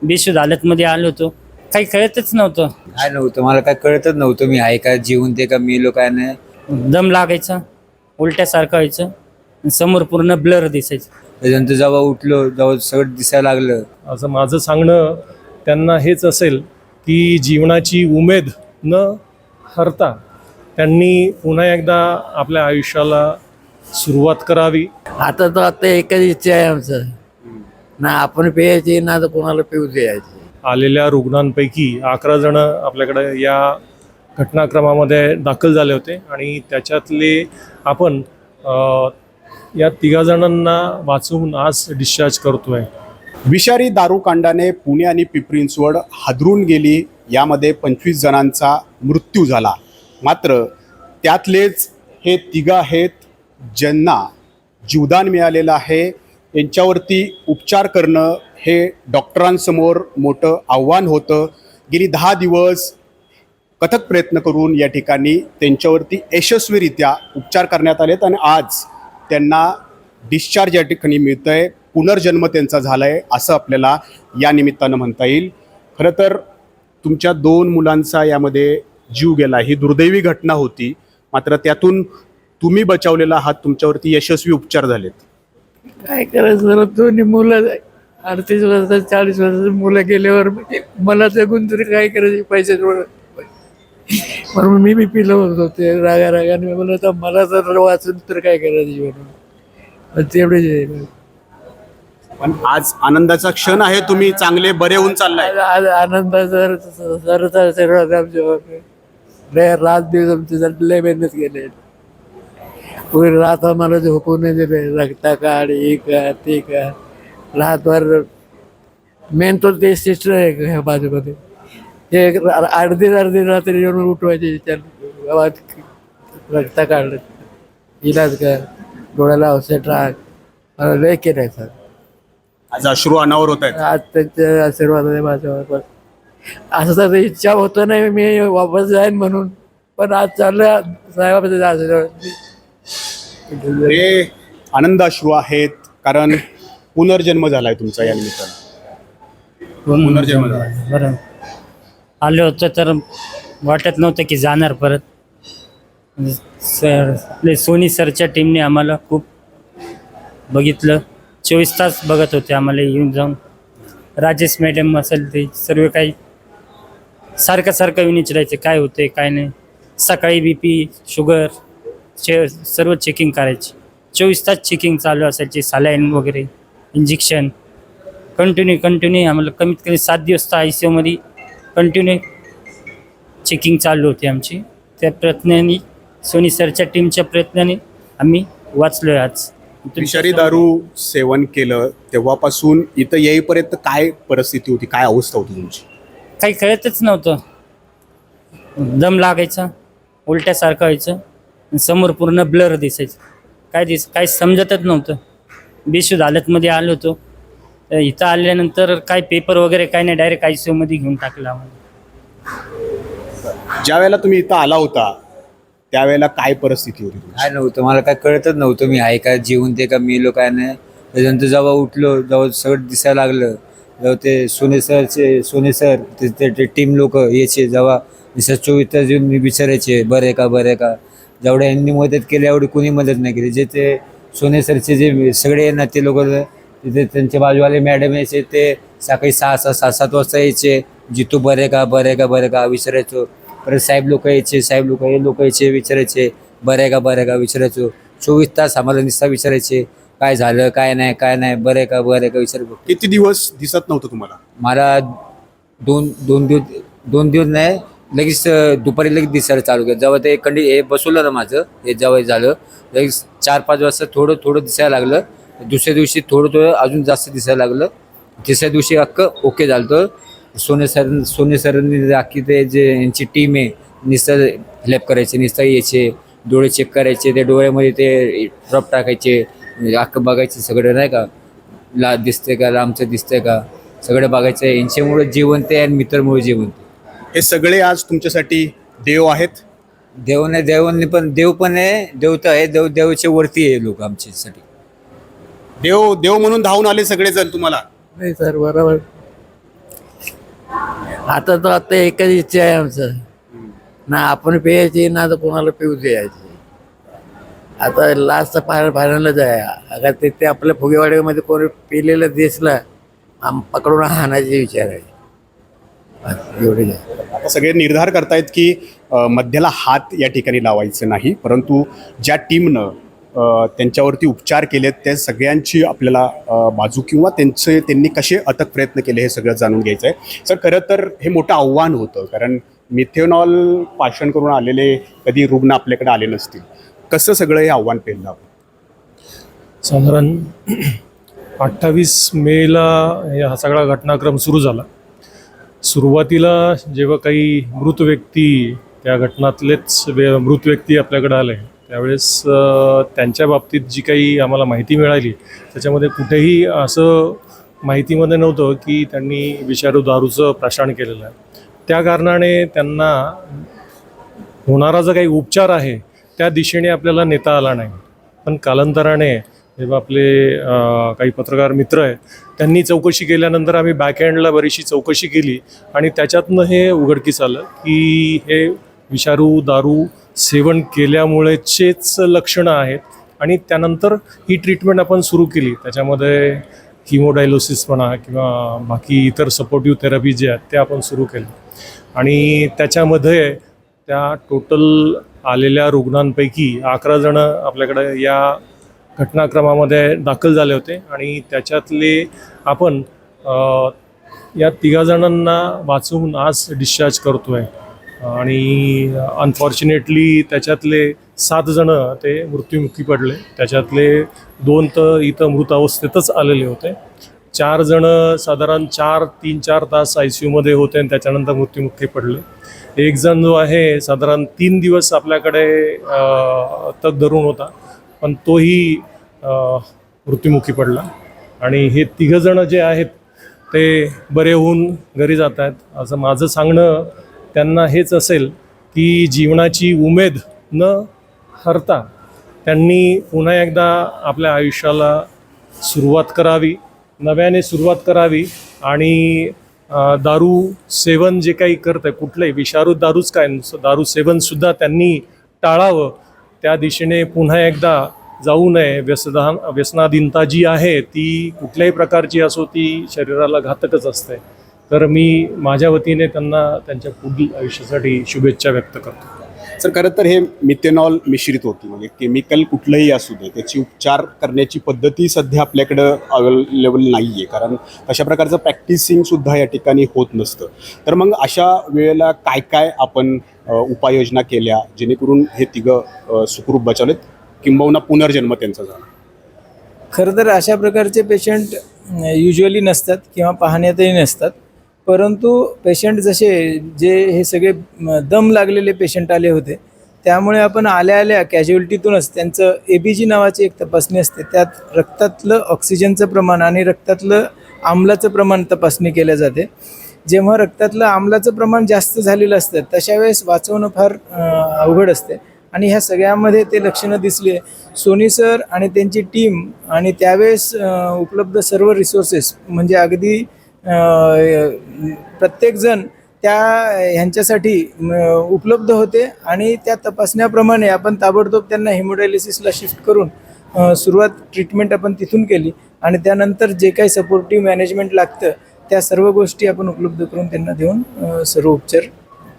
बेशुद्ध हालतमध्ये आलो होतो. काही कळतच नव्हतं. काय नव्हतं, मला काय कळतच नव्हतं मी आहे का जीवन ते का मेलो काय नाही. दम लागायचा, उलट्यासारखं व्हायचं, समोर पूर्ण ब्लर दिसायचं. त्याच्यानंतर जेव्हा उठलो, जेव्हा सगळं दिसायला लागलं. असं माझं सांगणं त्यांना हेच असेल की जीवनाची उमेद न हरता त्यांनी पुन्हा एकदा आपल्या आयुष्याला सुरुवात करावी. आता एकच इच्छा आहे आमचं, ना आपण प्यायची ना तर कोणाला पिऊ द्यायची. आलेल्या रुग्णांपैकी 11 जण आपल्याकडे या घटनाक्रमामध्ये दाखल झाले होते आणि त्याच्यातले आपण या 3 जणांना वाचवून आज डिस्चार्ज करतोय. विषारी दारूकांडाने पुणे आणि पिंपरी चिंचवड हादरून गेली. यामध्ये 25 जणांचा मृत्यू झाला. मात्र त्यातलेच हे 3 आहेत ज्यांना जीवदान मिळालेलं आहे. यांच्यावरती उपचार करणं हे डॉक्टरांसमोर मोठं आव्हान होतं. गेली 10 दिवस कथक प्रयत्न करून या ठिकाणी त्यांच्यावरती यशस्वीरित्या उपचार करण्यात आलेत आणि आज त्यांना डिस्चार्ज या ठिकाणी मिळतं आहे. पुनर्जन्म त्यांचा झाला आहे असं आपल्याला या निमित्तानं म्हणता येईल. खरं तर तुमच्या 2 मुलांचा यामध्ये जीव गेला, ही दुर्दैवी घटना होती. मात्र त्यातून तुम्ही बचावलेला आहात, तुमच्यावरती यशस्वी उपचार झालेत. काय करायचं, दोन्ही मुलं 38 वर्षाचं 40 वर्षाचं मुलं गेल्यावर मला जगून तरी काय करायचं, पैसे म्हणून मी पिलो होतो. ते रागाने म्हणलं तर मला जर वाचून तर काय करायचं म्हणून तेवढे. पण आज आनंदाचा क्षण आहे, तुम्ही चांगले बरे होऊन चाललाय. आज आनंदाचा सर्वात आमच्या रात दिवस आमचे लय मेहनत केले. पुढे रात आम्हाला झोपू नाही दिले. रक्ता काढ, हे का ते का. रातभर मेन तो ते सिस्टर आहे ह्या बाजूमध्ये, ते अर्धी रात्री येऊन उठवायचे. गावात रक्ता काढलं, इलाज कर, डोळ्याला औषध टाक, मला लय केलंय सर. आज अश्रू अनावर होत आहेत. आज त्यांच्या आशीर्वाद आहे माझ्यावर. असं तर इच्छा होतं नाही मी वापस जाईन म्हणून, पण आज चाललं साहेबांच्या आशीर्वाद. हे आनंद अश्रू आहेत कारण पुनर्जन्म झालाय तुमचा या निमित्तानं. पुनर्जन्म झाला. बरं आलो होतो तर वाटत नव्हतं की जाणार परत. सर आपले सोनी सरच्या टीमने आम्हाला खूप बघितलं. 24 तास बघत होते आम्हाला येऊन जाऊन. राजेश मॅडम असेल ते सर्व काही सारखं विचारायचे काय होते काय नाही. सकाळी BP शुगर सर्व चेकिंग करायची. 24 तास चेकिंग चालू असायची. सलाईन वगैरे इंजेक्शन कंटिन्यू आम्हाला कमीत कमी 7 दिवस तर ICUमध्ये कंटिन्यू चेकिंग चालू होती आमची. त्या प्रयत्नाने सोनी सरच्या टीमच्या प्रयत्नाने आम्ही वाचलोय आज. विषारी दारू सेवन केलं तेव्हापासून इथं येईपर्यंत काय परिस्थिती होती, काय अवस्था होती तुमची? काही कळतच नव्हतं. दम लागायचा, उलट्यासारखं व्हायचं, समोर पूर्ण ब्लर दिसायचं. काय समजतच नव्हतं. बेशुद्ध हालतमध्ये आलो होतो. इथं आल्यानंतर काय पेपर वगैरे काय नाही, डायरेक्ट ICUमध्ये घेऊन टाकलं आम्हाला. ज्या वेळेला तुम्ही इथं आला होता त्यावेळेला काय परिस्थिती होती तुमची? काय नव्हतं, मला काय कळतच नव्हतं मी आहे का जीवन ते का मेलो काय नाही. त्याच्यानंतर जेव्हा उठलो, जेव्हा सगळं दिसायला लागलं, जेव्हा ते सोने सर ते टीम लोक यायचे, जेव्हा 24 तास येऊन विचारायचे बरं आहे का. जेवढ्या यांनी मदत केली एवढी कोणी मदत नाही केली. जे ते सोने सरचे जे सगळे ना ते लोक तिथे त्यांचे बाजूवाले मॅडम यायचे, ते सकाळी 6-7 वाजता यायचे. जितू बरे का विचारायचो. परत साहेब लोक यायचे विचारायचे बरे का विचारायचो. 24 तास आम्हाला नुसता विचारायचे काय झालं काय नाही बरे का विचारायचो. किती दिवस दिसत नव्हतं तुम्हाला? मला दोन दिवस नाही, लगेच दुपारी लगेच दिसायला चालू केलं. जेव्हा ते हे बसवलं ना माझं, हे जेव्हा झालं लगेच 4-5 वाजता थोडं दिसायला लागलं. दुसऱ्या दिवशी थोडं अजून जास्त दिसायला लागलं. तिसऱ्या दिवशी अख्खं ओके झालं होतं. सोने सरांनी अख्खी ते जे यांची टीम आहे नुसतं हेल्प करायचे, नुसतं यायचे, डोळे चेक करायचे, त्या डोळ्यामध्ये ते ड्रॉप टाकायचे, अख्खं बघायचे सगळं नाही का, दिसतंय का, लांबचं दिसतंय का, सगळं बघायचं. यांच्यामुळे जिवंत आहे आणि मित्रामुळे जिवंत. हे सगळे आज तुमच्यासाठी देव आहेत. देवांनी पण देव पण आहे, देवता आहे, देवाच्या वरती आहे लोक आमच्यासाठी. देव म्हणून धावून आले सगळेजण तुम्हाला? नाही सर, बरोबर. आता एकच इच्छा आहे आमचं, ना आपण प्यायची ना तर कोणाला पिऊ द्यायची. आता लास्ट फायनलच आहे. अगर ते आपल्या फुगेवाड्यामध्ये कोणी पिलेलं दिसलं पकडून हाणायचे विचार आहे. एवढे आता सगळे निर्धार करतायत की मध्याला हात या ठिकाणी लावायचं नाही, परंतु ज्या टीमनं त्यांच्यावरती उपचार केलेत त्या सगळ्यांची आपल्याला बाजू किंवा त्यांनी कसे अथक प्रयत्न केले हे सगळं जाणून घ्यायचं आहे. सर, खरं तर हे मोठं आव्हान होतं, कारण मिथेनॉल पाषण करून आलेले कधी रुग्ण आपल्याकडे आले नसतील. कसं सगळं हे आव्हान पेललं आपण? साधारण 28 मेला हा सगळा घटनाक्रम सुरू झाला. सुरुवातीला जेव्हा काही मृत व्यक्ती त्या घटनातलेच मृत व्यक्ती आपल्याकडे आले त्यावेळेस त्यांच्या बाबतीत जी काही आम्हाला माहिती मिळाली त्याच्यामध्ये कुठेही असं माहितीमध्ये नव्हतं की त्यांनी विषारू दारूचं प्राशन केलेलं आहे. त्या कारणाने त्यांना होणारा जो काही उपचार आहे त्या दिशेने आपल्याला नेता आला नाही. पण कालांतराने जेव्हा आपले काही पत्रकार मित्र आहेत त्यांनी चौकशी केल्यानंतर आम्ही बॅकएंडला बरीचशी चौकशी केली आणि त्याच्यातनं हे उघडकीस आलं की हे विषारू दारू सेवन केल्यामुळेचेच लक्षणं आहेत. आणि त्यानंतर ही ट्रीटमेंट आपण सुरू केली. त्याच्यामध्ये किमोडायलोसिस म्हणा किंवा बाकी इतर सपोर्टिव्ह थेरपी जे आहेत ते आपण सुरू केले. आणि त्याच्यामध्ये त्या टोटल आलेल्या रुग्णांपैकी 11 जणं आपल्याकडे या घटनाक्रमामध्ये दाखल झाले होते आणि त्याच्यातले आपण या 3 जणांना वाचवून आज डिस्चार्ज करतो आहे. आणि अनफॉर्च्युनेटली त्याच्यातले 7 जणं ते मृत्युमुखी पडले. त्याच्यातले 2 तर इथं मृत अवस्थेतच आलेले होते. 4 जणं साधारण 3-4 तास ICUमध्ये होते आणि त्याच्यानंतर मृत्युमुखी पडले. 1 जण जो आहे साधारण 3 दिवस आपल्याकडे तग धरून होता पण तोही मृत्युमुखी पडला. आणि हे 3 जणं जे आहेत ते बरे होऊन घरी जात आहेत. असं माझं सांगणं त्यांना हेच असेल की जीवनाची उमेद न हरता त्यांनी पुन्हा एकदा आपल्या आयुष्याला सुरुवात करावी, नव्याने सुरुवात करावी. आणि दारू सेवन जे काही करत आहे कुठलंही विषारू दारूच काय दारू सेवनसुद्धा त्यांनी टाळावं. त्या दिशेने पुन्हा एकदा जाऊ नये. व्यसनाधीनता जी आहे ती कुठल्याही प्रकारची असो ती शरीराला घातकच असते. तर मी माझ्या वतीने त्यांना त्यांच्या पुढील आयुष्यासाठी शुभेच्छा व्यक्त करतो. सर, खरं तर हे मिथेनॉल मिश्रित होती, म्हणजे केमिकल कुठलंही असू दे त्याची उपचार करण्याची पद्धती सध्या आपल्याकडं अवेलेबल नाही आहे, कारण अशा प्रकारचं प्रॅक्टिसिंगसुद्धा या ठिकाणी होत नसतं. तर मग अशा वेळेला काय काय आपण उपाययोजना केल्या जेणेकरून हे 3 सुखरूप बचावलेत किंबहुना पुनर्जन्म त्यांचा झाला? खरं तर अशा प्रकारचे पेशंट युजली नसतात किंवा पाहण्यातही नसतात. परंतु पेशंट जे हे सगळे दम लागलेले पेशंट आले होते त्यामुळे आपण आल्या कॅज्युअल्टीतूनच त्यांचं ABG नावाची एक तपासणी असते. त्यात रक्तातलं ऑक्सिजनचं प्रमाण आणि रक्तातलं आम्लाचं प्रमाण तपासणी केल्या जाते. जेव्हा रक्तातलं आम्लाचं प्रमाण जास्त झालेलं असतं तशा वेळेस वाचवणं फार अवघड असते. आणि ह्या सगळ्यामध्ये ते लक्षणं दिसली. सोनी सर आणि त्यांची टीम आणि त्यावेळेस उपलब्ध सर्व रिसोर्सेस म्हणजे अगदी प्रत्येकजण ह्यांच्यासाठी उपलब्ध होते. आणि त्या तपासण्याप्रमाणे आपण ताबडतोब त्यांना हेमोडायलिसिसला शिफ्ट करून सुरुवात ट्रीटमेंट आपण तिथून केली. आणि त्यानंतर जे काही सपोर्टिव्ह मॅनेजमेंट लागतं त्या सर्व गोष्टी आपण उपलब्ध करून त्यांना देऊन सर्व उपचार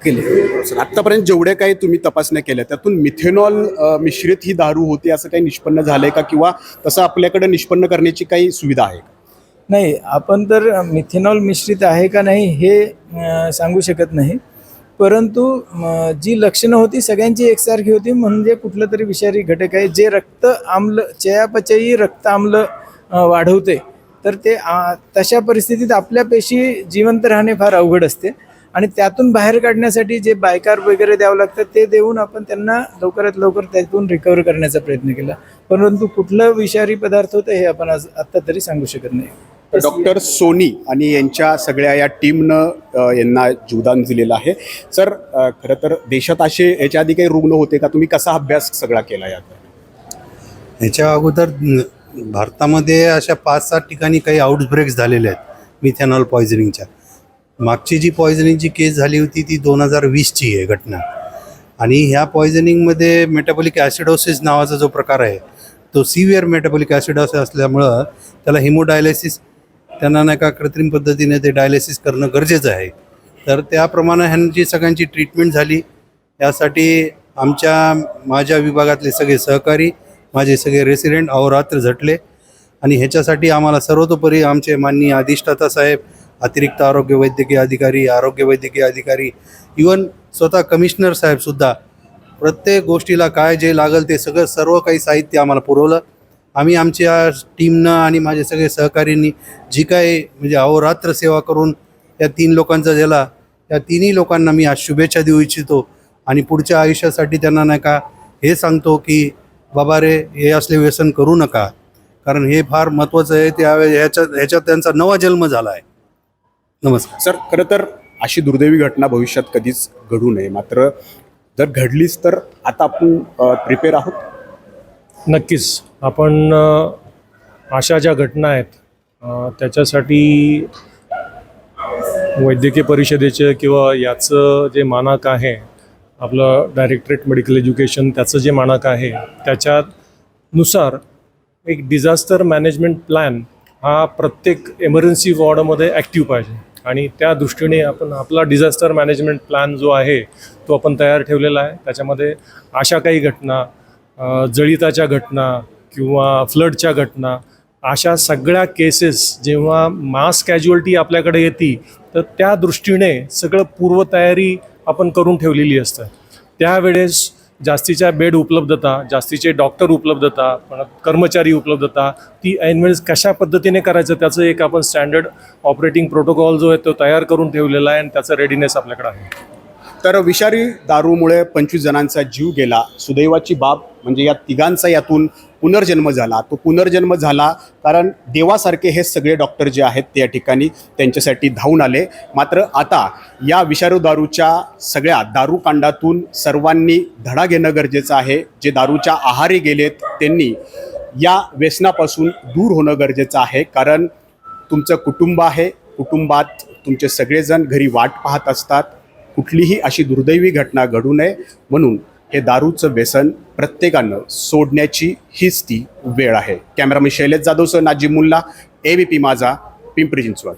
केले. सर, आत्तापर्यंत जेवढ्या काही तुम्ही तपासण्या केल्या त्यातून मिथेनॉल मिश्रित ही दारू होती असं काही निष्पन्न झालंय का, किंवा तसं आपल्याकडे निष्पन्न करण्याची काही सुविधा आहे? नाही, आपण तर मिथेनॉल मिश्रित आहे का नाही हे सांगू शकत नाही. परंतु जी लक्षणं होती सगळ्यांची एकसारखी होती, म्हणजे कुठलं तरी विषारी घटक आहे जे रक्त आम्ल चयापचयी रक्त आम्ल वाढवते. तर ते तशा परिस्थितीत आपल्या पेशी जिवंत राहणे फार अवघड असते. आणि त्यातून बाहेर काढण्यासाठी जे बायकार वगैरे द्यावं लागतं ते देऊन आपण त्यांना लवकरात लवकर त्यातून रिकवर करण्याचा प्रयत्न केला. परंतु कुठलं विषारी पदार्थ होतं हे आपण आत्ता तरी सांगू शकत नाही. डॉक्टर सोनी आणि यांच्या सगळ्या या टीमनं यांना जीवदान दिलेलं आहे. सर, खरं तर देशात असे याच्या आधी काही रुग्ण होते का? तुम्ही कसा अभ्यास सगळा केला यात? याच्या अगोदर भारतामध्ये अशा 5-7 ठिकाणी काही आउटब्रेक्स झालेले आहेत मिथेनॉल पॉयझनिंगच्या. मागची जी पॉयझनिंगची केस झाली होती ती 2020ची आहे घटना. आणि ह्या पॉयझनिंगमध्ये मेटाबॉलिक ॲसिडोसिस नावाचा जो प्रकार आहे तो सिव्हिअर मेटाबॉलिक ॲसिडोसिस असल्यामुळं त्याला हिमोडायलिसिस, त्यांना नाही का कृत्रिम पद्धतीने ते डायलिसिस करणं गरजेचं आहे. तर त्याप्रमाणे ह्यांची सगळ्यांची ट्रीटमेंट झाली. यासाठी माझ्या विभागातले सगळे सहकारी, माझे सगळे रेसिडेंट अहोरात्र झटले आणि ह्याच्यासाठी आम्हाला सर्वतोपरी आमचे माननीय अधिष्ठाता साहेब, अतिरिक्त आरोग्य वैद्यकीय अधिकारी, इवन स्वतः कमिशनर साहेबसुद्धा प्रत्येक गोष्टीला काय जे लागेल ते सर्व काही साहित्य आम्हाला पुरवलं. आम्ही आमच्या टीमनं आणि माझे सगळे सहकाऱ्यांनी जी काय म्हणजे अहोरात्र सेवा करून या 3 लोकांचा झाला, त्या तिन्ही लोकांना मी आज शुभेच्छा देऊ इच्छितो आणि पुढच्या आयुष्यासाठी त्यांना नाही का हे सांगतो की बाबा रे, हे असले व्यसन करू नका, कारण हे फार महत्त्वाचं आहे. ह्याच्यात त्यांचा नवा जन्म झाला आहे. नमस्कार सर. खरं तर अशी दुर्दैवी घटना भविष्यात कधीच घडू नये, मात्र जर घडलीच तर आता आपण प्रिपेअर आहोत. नक्कीच आपण अशा ज्या घटना आहेत त्याच्यासाठी वैद्यकीय परिषदेचे किंवा याचं जे मानक आहे, आपलं डायरेक्टरेट मेडिकल एज्युकेशन त्याचं जे मानक आहे त्याच्यानुसार एक डिझास्टर मॅनेजमेंट प्लॅन हा प्रत्येक एमर्जन्सी वॉर्डमध्ये ॲक्टिव्ह पाहिजे. आणि त्या दृष्टीने आपण आपला डिझास्टर मॅनेजमेंट प्लॅन जो आहे तो आपण तयार ठेवलेला आहे. त्याच्यामध्ये अशा काही घटना, जळिताच्या घटना किंवा फ्लडच्या घटना, अशा सगळ्या केसेस जेव्हा मास कॅज्युअल्टी आपल्याकडे येते तर त्या दृष्टीने सगळं पूर्वतयारी आपण करून ठेवलेली असते. त्यावेळेस जास्तीच्या बेड उपलब्धता, जास्तीचे डॉक्टर उपलब्धता, कर्मचारी उपलब्धता, ती ऐनवेळेस कशा पद्धतीने करायचं त्याचं एक आपण स्टँडर्ड ऑपरेटिंग प्रोटोकॉल जो आहे तो तयार करून ठेवलेला आहे आणि त्याचा रेडीनेस आपल्याकडे आहे. तर विषारी दारूमुळे 25 जणांचा जीव गेला. सुदैवाची बाब म्हणजे या तिघांचा यातून पुनर्जन्म झाला. तो पुनर्जन्म झाला कारण देवासारखे हे सगळे डॉक्टर जे आहेत ते या ठिकाणी त्यांच्यासाठी धावून आले. मात्र आता या विषारी दारूच्या सगळ्या दारूकांडातून सर्वांनी धडा घेणं गरजेचं आहे. जे दारूच्या आहारी गेलेत त्यांनी या व्यसनापासून दूर होणं गरजेचं आहे. कारण तुमचं कुटुंब आहे, कुटुंबात तुमचे सगळेजण घरी वाट पाहत असतात. कुठलीही अशी दुर्दैवी घटना घडू नये म्हणून हे दारूचं व्यसन प्रत्येकानं सोडण्याची हीच ती वेळ आहे. कॅमेरामॅन शैलेश जाधवसह नाजिम मुल्ला, ABP माझा, पिंपरी चिंचवड.